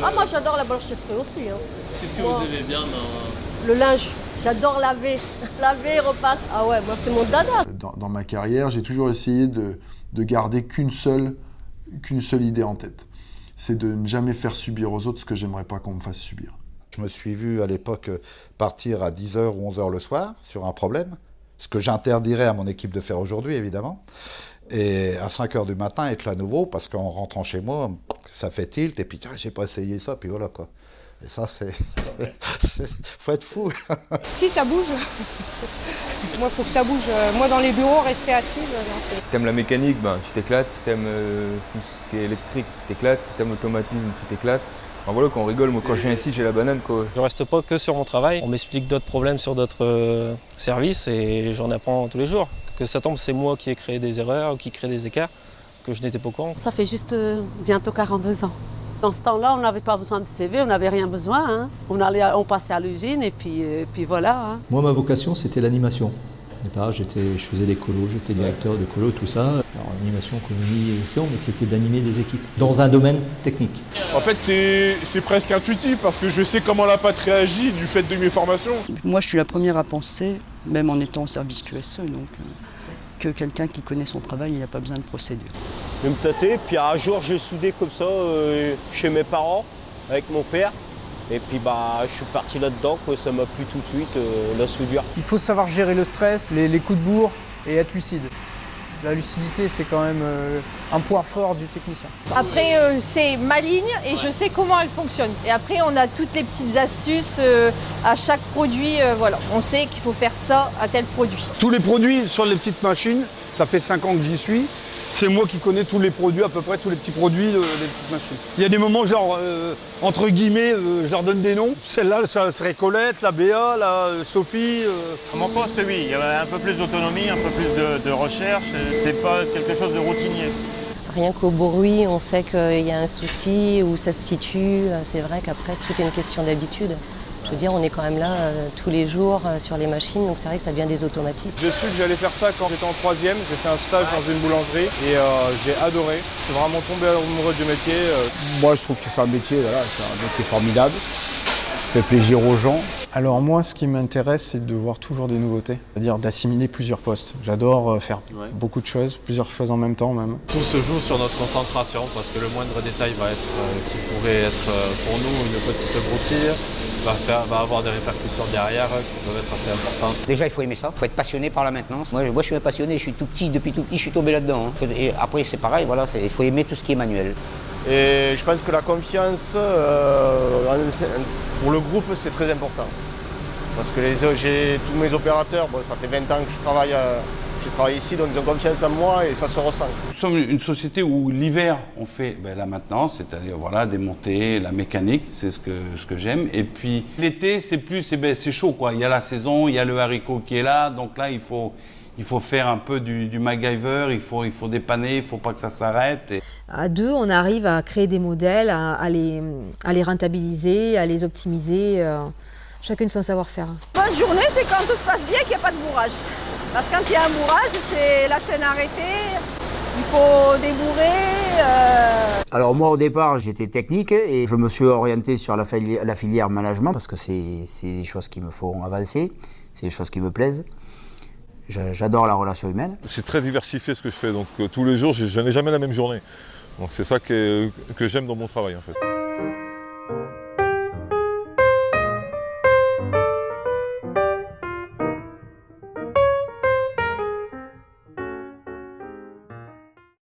Ah, moi j'adore la blanchisserie aussi. Hein. Qu'est-ce que vous aimez bien dans... Le linge, j'adore laver. Laver, repasser. Ah ouais, moi c'est mon dada. Dans ma carrière, j'ai toujours essayé de garder qu'une seule idée en tête. C'est de ne jamais faire subir aux autres ce que j'aimerais pas qu'on me fasse subir. Je me suis vu à l'époque partir à 10h ou 11h le soir sur un problème, ce que j'interdirais à mon équipe de faire aujourd'hui, évidemment. Et à 5h du matin, être là à nouveau, parce qu'en rentrant chez moi, ça fait tilt, et puis j'ai pas essayé ça, puis voilà quoi. Et ça, faut être fou. Si, ça bouge. Moi, il faut que ça bouge. Moi, dans les bureaux, rester assise. Si t'aimes la mécanique, ben, tu t'éclates. Si t'aimes tout ce qui est électrique, tu t'éclates. Si t'aimes l'automatisme, tu t'éclates. Enfin, voilà, quand on rigole, moi quand je viens ici, j'ai la banane quoi. Je reste pas que sur mon travail. On m'explique d'autres problèmes sur d'autres services et j'en apprends tous les jours. Que ça tombe, c'est moi qui ai créé des erreurs ou qui crée des écarts que je n'étais pas au courant. Ça fait juste bientôt 42 ans. Dans ce temps-là, on n'avait pas besoin de CV, on n'avait rien besoin. Hein. On passait à l'usine et puis voilà. Hein. Moi, ma vocation, c'était l'animation. Au départ, je faisais des colos, j'étais directeur de colos, tout ça. Alors, animation, communication, mais c'était d'animer des équipes dans un domaine technique. En fait, c'est presque intuitif parce que je sais comment la pâte réagit du fait de mes formations. Moi, je suis la première à penser, même en étant au service QSE, donc, que quelqu'un qui connaît son travail, il n'a pas besoin de procédure. Je vais me tâter, puis un jour, j'ai soudé comme ça chez mes parents, avec mon père. Et puis je suis parti là-dedans, ça m'a plu tout de suite, la soudure. Il faut savoir gérer le stress, les coups de bourre et être lucide. La lucidité, c'est quand même un point fort du technicien. Après, c'est ma ligne et je sais comment elle fonctionne. Et après, on a toutes les petites astuces à chaque produit. Voilà. On sait qu'il faut faire ça à tel produit. Tous les produits sur les petites machines, ça fait 5 ans que j'y suis. C'est moi qui connais tous les produits, à peu près tous les petits produits des petites machines. Il y a des moments, genre, entre guillemets, je leur donne des noms. Celle-là, ça serait Colette, la Béa, la Sophie. À mon poste, oui, il y avait un peu plus d'autonomie, un peu plus de recherche. C'est pas quelque chose de routinier. Rien qu'au bruit, on sait qu'il y a un souci, où ça se situe. C'est vrai qu'après, tout est une question d'habitude. Je veux dire, on est quand même là tous les jours sur les machines, donc c'est vrai que ça devient des automatismes. J'ai su que j'allais faire ça quand j'étais en 3e. J'ai fait un stage dans une boulangerie et j'ai adoré. Je suis vraiment tombé amoureux du métier. Moi, je trouve que c'est un métier, voilà, c'est un métier formidable. Ça fait plaisir aux gens. Alors moi, ce qui m'intéresse, c'est de voir toujours des nouveautés, c'est-à-dire d'assimiler plusieurs postes. J'adore faire beaucoup de choses, plusieurs choses en même temps même. Tout se joue sur notre concentration parce que le moindre détail va être, qui pourrait être pour nous une petite broutille, va avoir des répercussions derrière qui peuvent être assez importantes. Déjà, il faut aimer ça, il faut être passionné par la maintenance. Moi je suis un passionné, je suis tout petit, depuis tout petit, je suis tombé là-dedans. Hein. Et après, c'est pareil, voilà, il faut aimer tout ce qui est manuel. Et je pense que la confiance pour le groupe, c'est très important. Parce que j'ai tous mes opérateurs, ça fait 20 ans que je travaille ici, donc ils ont confiance en moi et ça se ressent. Nous sommes une société où l'hiver, on fait la maintenance, c'est-à-dire voilà, démonter, la mécanique, c'est ce que j'aime. Et puis l'été, c'est chaud, quoi. Il y a la saison, il y a le haricot qui est là, donc là, il faut faire un peu du MacGyver, il faut dépanner, il ne faut pas que ça s'arrête. À deux, on arrive à créer des modèles, à les rentabiliser, à les optimiser, chacune son savoir-faire. Bonne journée, c'est quand tout se passe bien qu'il n'y a pas de bourrage. Parce que quand il y a un bourrage, c'est la chaîne arrêtée, il faut débourrer. Alors moi, au départ, j'étais technique et je me suis orienté sur la filière management parce que c'est des choses qui me font avancer, c'est des choses qui me plaisent. J'adore la relation humaine. C'est très diversifié ce que je fais, donc tous les jours, je n'ai jamais la même journée. Donc c'est ça que j'aime dans mon travail en fait.